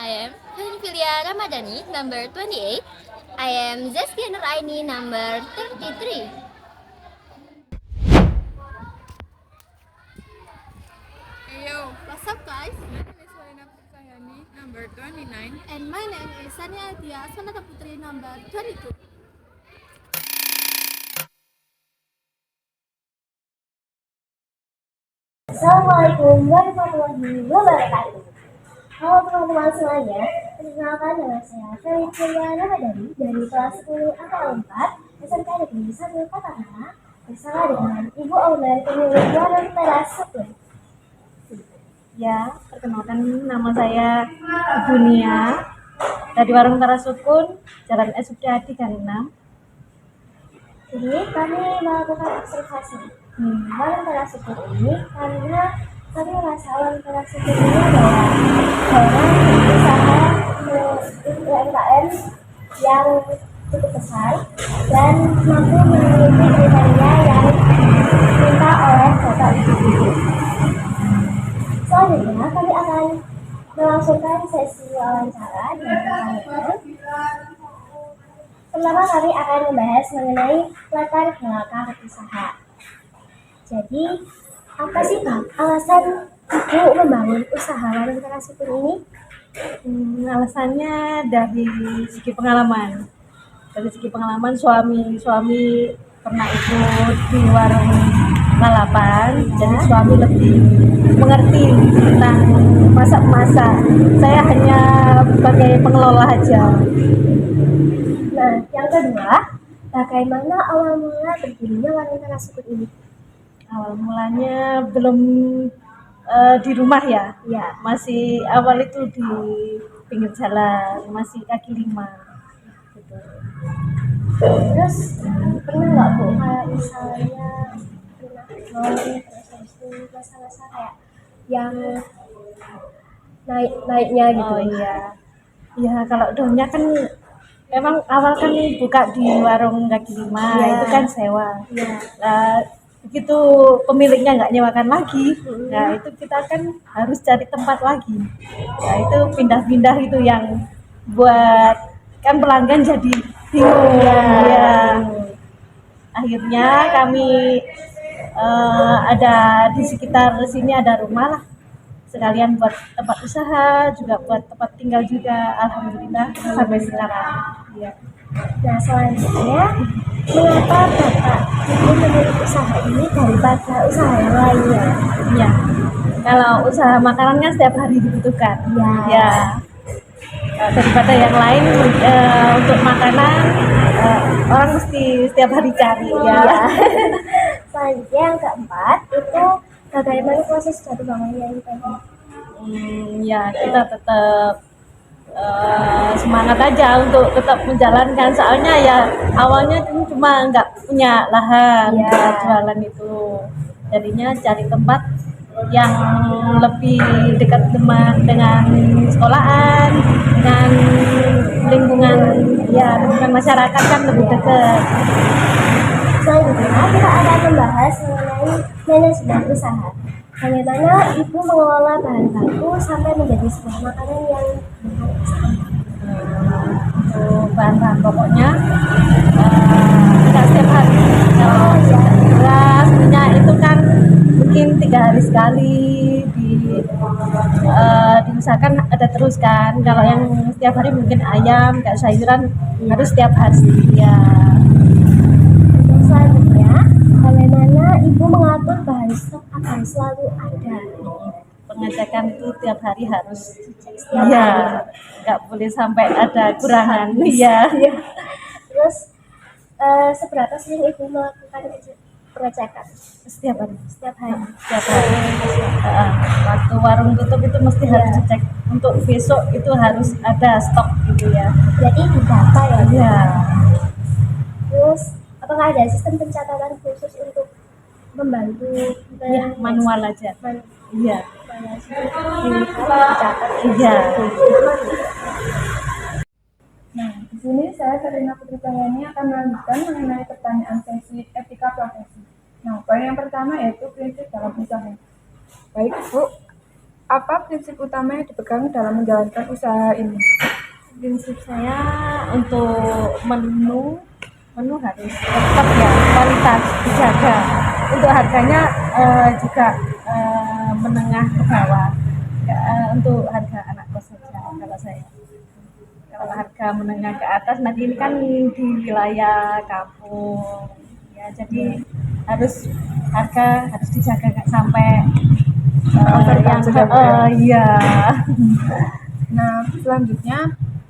I am Filia Ramadhani, number 28. I am Zaskia Nuraini, number 33. Hey yo, What's up, guys? my name is Walina Putsayani, number 29. And my name is Sania Atia Sonata Putri, number 22. Assalamualaikum warahmatullahi wabarakatuh. Halo teman-teman semuanya, perkenalkan nama saya Filia Ramadhani dari kelas 10 angkatan 4 SMK Negeri 1 Kota bersama dengan Ibu owner pemilik warung teras Sukun. Ya, perkenalkan nama saya Ibu Nia dari Warung Teras Sukun, Jalan S. Supriyadi Gang 6. Jadi kami melakukan observasi warung teras Sukun ini karena kami merasa warung teras Sukun ini adalah usaha UMKM yang cukup besar dan mampu memiliki kriteria yang diminta oleh Bapak Ibu. Selanjutnya kami akan melangsungkan sesi wawancara dengan pertanyaan. Pertama kami akan membahas mengenai latar belakang usaha. Jadi, apa sih Bang alasan Ibu membangun usaha warung teras Sukun ini? Alasannya dari segi pengalaman. Dari segi pengalaman suami pernah ikut di warung lalapan, jadi suami lebih mengerti tentang masak-masak. Saya hanya sebagai pengelola aja. Nah, yang kedua, bagaimana awal mula berdirinya warung teras Sukun ini? Awal mulanya belum di rumah ya. Ya, Masih awal itu di pinggir jalan, masih kaki lima gitu. terus pernah nggak Bu kayak misalnya pernah down terus habis itu masa-masa kayak yang naiknya gitu? Oh iya. Iya, kalau downnya kan emang awal kan buka di warung kaki lima, Iya. itu kan sewa. Iya. Nah, begitu pemiliknya nggak nyewakan lagi, nah itu kita kan harus cari tempat lagi. Nah itu pindah-pindah itu yang buat kan pelanggan jadi bingung. Ya. Akhirnya kami ada di sekitar sini ada rumah lah, sekalian buat tempat usaha juga buat tempat tinggal juga, alhamdulillah sampai sekarang. Ya. Nah, selanjutnya, mengapa Bapak Ibu memilih usaha ini daripada usaha yang lainnya? Ya, kalau usaha makanan kan setiap hari dibutuhkan. Ya. Ya. Daripada yang lain untuk makanan orang mesti setiap hari cari ya. Selanjutnya yang keempat itu bagaimana proses jatuh bangunnya ini tadi? Ya kita tetap semangat aja untuk tetap menjalankan, soalnya ya awalnya cuma nggak punya lahan buat jualan itu, jadinya cari tempat yang lebih dekat dengan sekolahan, dengan lingkungan masyarakat kan lebih dekat. Selanjutnya kita akan membahas mengenai manajemen usaha. Bagaimana Ibu mengelola bahan baku sampai menjadi sebuah makanan yang Untuk bahan-bahan pokoknya tidak setiap hari. Kalau beras, minyak itu kan mungkin 3 hari sekali diusahakan ada terus kan. Kalau yang setiap hari mungkin ayam, kayak sayuran harus setiap hari ya. Selanjutnya, bagaimana Ibu mengatur bahan stok agar selalu ada? Pengecekan itu tiap hari harus, ya nggak boleh sampai ada kurangan. Iya. Terus seberapa sering Ibu melakukan pengecekan? Setiap hari. Setiap hari. Setiap hari. Waktu warung tutup itu mesti harus dicek untuk besok itu harus ada stok gitu ya. Jadi didata ya. Iya. Terus apakah ada sistem pencatatan khusus untuk membantu? Ya, manual aja. Iya. Dicatat. Iya. Nah, di sini saya Karina Putri Cahayani akan melanjutkan mengenai pertanyaan sesi etika profesi. Nah, poin yang pertama yaitu prinsip dalam usaha. Baik, Bu. Apa prinsip utama yang dipegang dalam menjalankan usaha ini? Prinsip saya untuk menu harus tetap ya kualitas dijaga. Untuk harganya juga menengah ke bawah. Untuk harga anak kos saja kalau saya. Kalau harga menengah ke atas nanti ini kan di wilayah kampung ya, jadi harga harus dijaga nggak sampai yang iya. Nah, selanjutnya,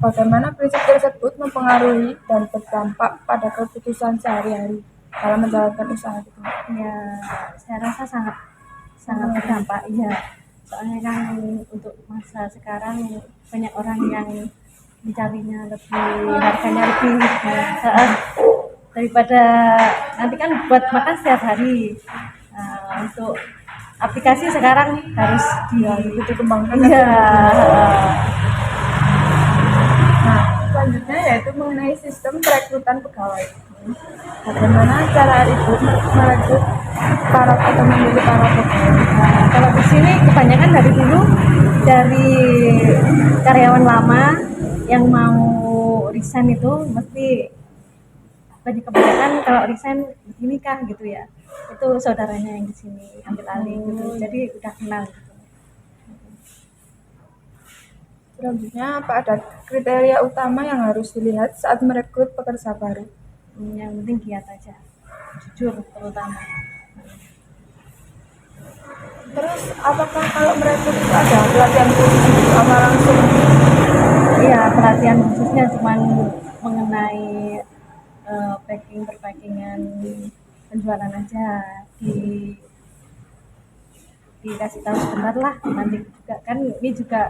bagaimana prinsip tersebut mempengaruhi dan berdampak pada keputusan sehari-hari dalam menjalankan usaha itu? Ya, saya rasa sangat sangat berdampak ya. Soalnya kan untuk masa sekarang banyak orang yang mencarinya harganya lebih daripada nanti kan buat makan setiap hari. Untuk aplikasi sekarang harus dikembangkan. Iya. Nah, selanjutnya yaitu mengenai sistem perekrutan pegawai. Bagaimana cara ibu merekrut atau memilih para pegawai? Nah, kalau di sini kebanyakan dari dulu dari karyawan lama yang mau resign itu mesti kebanyakan kalau resign begini kah gitu ya, itu saudaranya yang di sini ambil alih gitu, jadi udah kenal gitu. Selanjutnya, apa ada kriteria utama yang harus dilihat saat merekrut pekerja baru? Yang penting giat aja, jujur terutama. Terus, apakah kalau merekrut itu ada pelatihan khusus apa langsung? Iya, pelatihan khususnya cuman mengenai perpackingan penjualan aja, dikasih tahu sebentar lah, nanti juga kan ini juga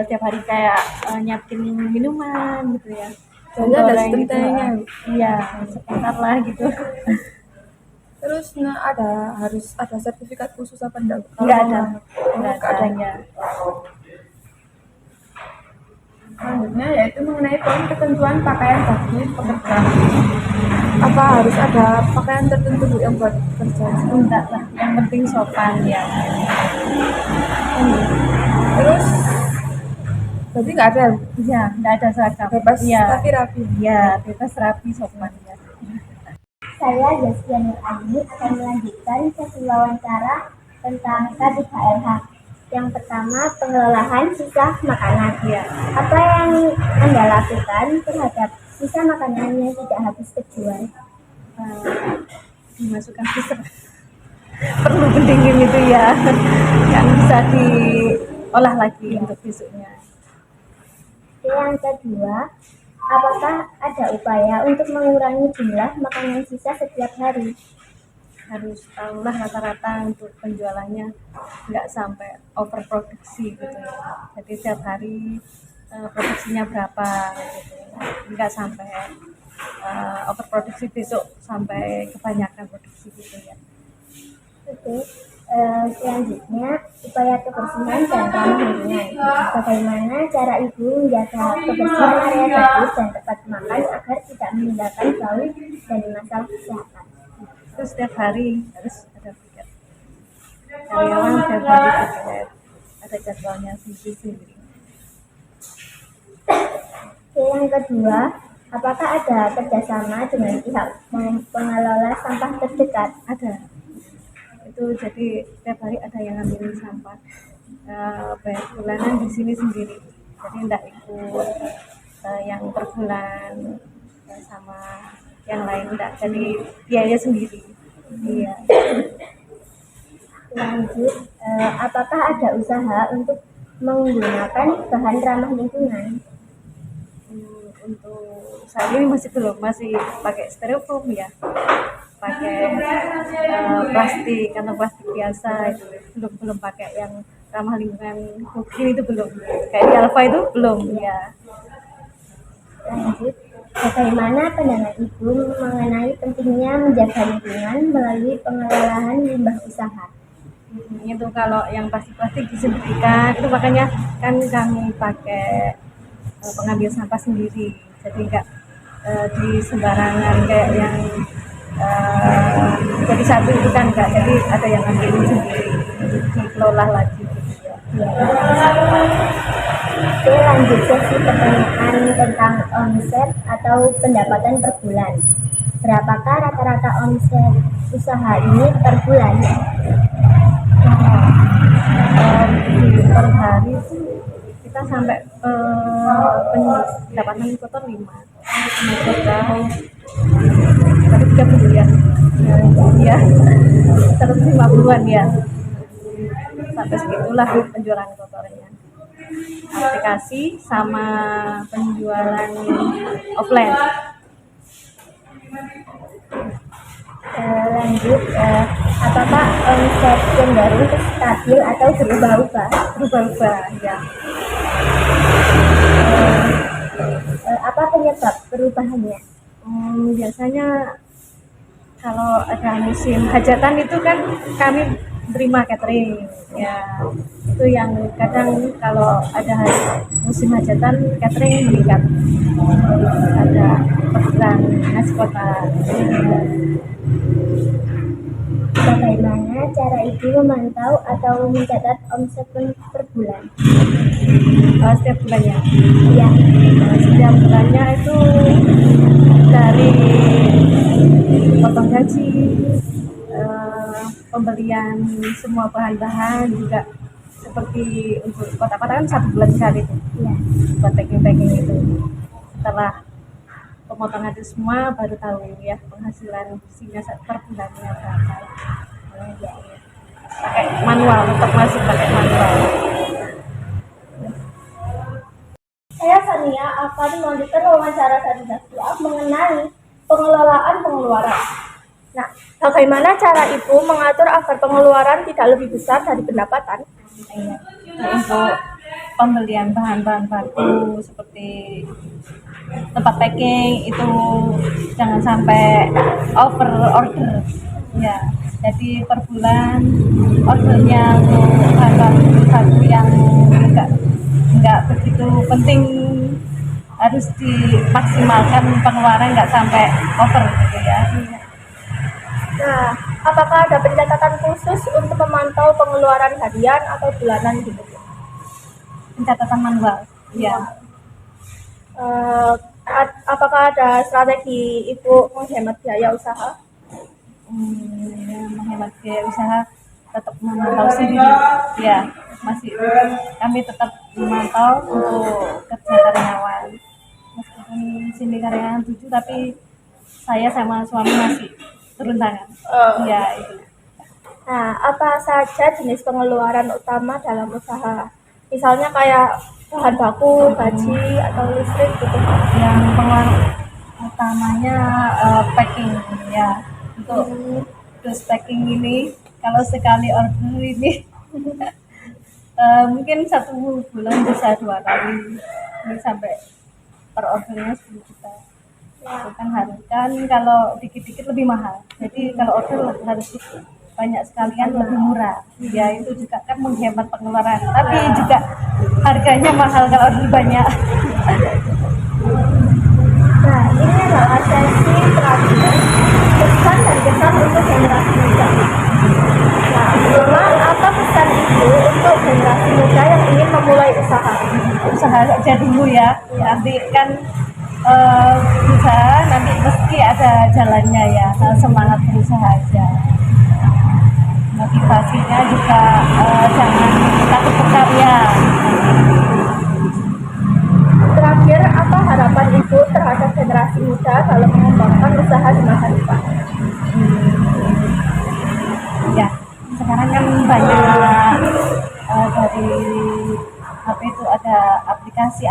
tiap hari kayak nyiapin minuman gitu ya. Jadi ada Goreng sistem gitu. trainingnya. Iya, sebentar lah gitu. Terus harus ada sertifikat khusus apa enggak? Enggak ada. Enggak ada. Ya. Selanjutnya yaitu mengenai poin ketentuan pakaian bagi pekerja. Apa harus ada pakaian tertentu yang buat kerja? Enggak lah, yang penting sopan ya. Terus berarti nggak ada? Iya, enggak ada seragam. Bebas Iya. tapi rapi. Iya, bebas rapi sopan ya. Saya Zaskia Nur Aini akan melanjutkan sesi wawancara tentang K3LH. Yang pertama, pengelolaan sisa makanan. Iya. Apa yang Anda lakukan terhadap sisa makanan yang tidak habis terjual? Dimasukkan freezer. Perlu pendingin itu ya, kan bisa diolah lagi untuk besoknya. Yang kedua, apakah ada upaya untuk mengurangi jumlah makanan sisa setiap hari? Harus tahulah rata-rata untuk penjualannya nggak sampai overproduksi gitu ya. Jadi setiap hari produksinya berapa gitu, nggak sampai overproduksi besok sampai kebanyakan produksi gitu ya. Oke. Selanjutnya, upaya kebersihan dan ramah lingkungan. Bagaimana cara Ibu menjaga kebersihan area dapur dan tempat makan agar tidak menimbulkan bau dan masalah kesehatan? Terus setiap hari harus ada piket. Karyawan setiap hari piket. Ada jadwalnya sendiri. Yang kedua, apakah ada kerjasama dengan pihak pengelola sampah terdekat? Ada. Itu jadi setiap hari ada yang ngambilin sampah. Bayar bulanan di sini sendiri. Jadi enggak ikut yang per bulan sama yang lain enggak. Jadi biaya sendiri. Iya. Lanjut, apakah ada usaha untuk menggunakan bahan ramah lingkungan? Untuk saat ini masih pakai styrofoam ya, pakai plastik, kantong plastik biasa itu, belum pakai yang ramah lingkungan mungkin itu belum, kayak di Alfa itu belum ya. Lanjut, bagaimana pandangan Ibu mengenai pentingnya menjaga lingkungan melalui pengelolaan limbah usaha? Itu kalau yang plastik disembunyikan itu, makanya kan kami pakai pengambil sampah sendiri, jadi enggak di sembarangan kayak yang jadi satu itu kan enggak, jadi ada yang ambil sendiri, dikelola lagi gitu ya. Oke, lanjut sesi pertanyaan tentang omset atau pendapatan per bulan. Berapakah rata-rata omset usaha ini per bulan? Per hari itu kita sampai pendapatan kotor 5 juta tapi 30 ya, ya 150-an ya, sampai segitulah penjualan kotornya. Aplikasi sama penjualan offline. Lanjut, apakah omset cenderung stabil atau berubah-ubah? Berubah-ubah ya. Apa penyebab perubahannya? Biasanya kalau ada musim hajatan itu kan kami terima catering ya, itu yang kadang kalau ada musim hajatan catering meningkat, ada program nasi kotak. Bagaimana cara ibu memantau atau mencatat omset per bulan? Setiap bulannya Ya, setiap bulannya itu dari potong gaji, pembelian semua bahan-bahan juga, seperti untuk kotak-kotak kan 1 bulan sekali tuh ya. buat packing-packing itu. Setelah pemotongan itu semua baru tahu ya penghasilan bersihnya per bulannya berapa. Ya, pakai manual, untuk masuk pakai manual. Saya Sania akan melanjutkan wawancara saya mengenai pengelolaan pengeluaran. Nah, bagaimana cara ibu mengatur agar pengeluaran tidak lebih besar dari pendapatan? Iya. Nah, untuk pembelian bahan-bahan baku seperti tempat packing itu jangan sampai over order ya. Jadi per bulan ordernya untuk bahan-bahan baku yang enggak begitu penting harus dimaksimalkan, pengeluaran nggak sampai over gitu ya. Nah, apakah ada pencatatan khusus untuk memantau pengeluaran harian atau bulanan gitu? Pencatatan manual ya. Apakah ada strategi ibu menghemat biaya usaha? Menghemat biaya usaha tetap memantau sendiri ya, masih kami tetap memantau untuk kerja karyawan, meskipun sini karyawan 7 tapi saya sama suami masih turun tangan. Ya itu. Nah, apa saja jenis pengeluaran utama dalam usaha? Misalnya kayak bahan baku, gaji, atau listrik gitu. Yang pengeluaran utamanya packing ya. Untuk terus packing ini kalau sekali order ini mungkin 1 bulan bisa 2 kali, ini sampai per ordernya 10 juta. Itu kan harus kan kalau dikit-dikit lebih mahal, jadi kalau order harus banyak sekalian lebih murah ya, itu juga kan menghemat pengeluaran, tapi juga harganya mahal kalau order banyak. Nah, ini adalah sesi terakhir pesan dan kesan untuk generasi muda. Nah, pertama, apa pesan ibu untuk generasi muda yang ingin memulai usaha? Usaha aja dulu ya, nanti kan berusaha nanti meski ada jalannya ya, semangat berusaha aja. Motivasinya juga jangan takut berkarya. Terakhir, apa harapan ibu terhadap generasi muda dalam mengembangkan usaha di masa depan? Ya, sekarang kan banyak dari HP itu ada aplikasi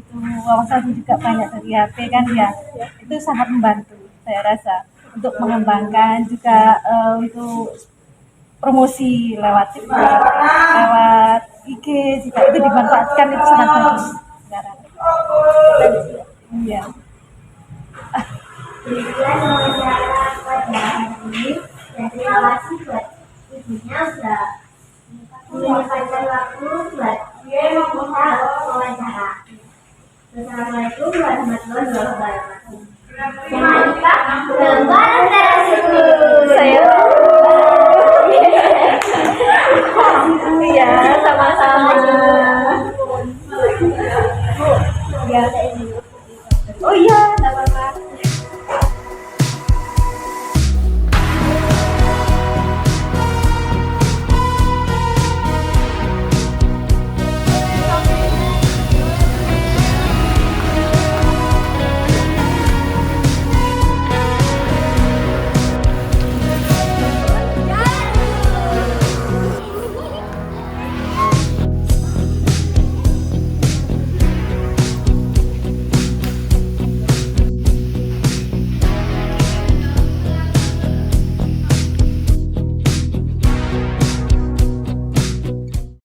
itu, wawasan juga banyak dari HP kan ya, itu sangat membantu saya rasa untuk mengembangkan juga, untuk promosi lewat TikTok, lewat IG juga itu dimanfaatkan, itu sangat bagus sekarang. Iya. Demikian wawancara pada hari ini, dan terima kasih buat ibunya sudah menyempatkan waktu buat kita wawancara. Assalamualaikum warahmatullahi wabarakatuh. Jangan lupa gambar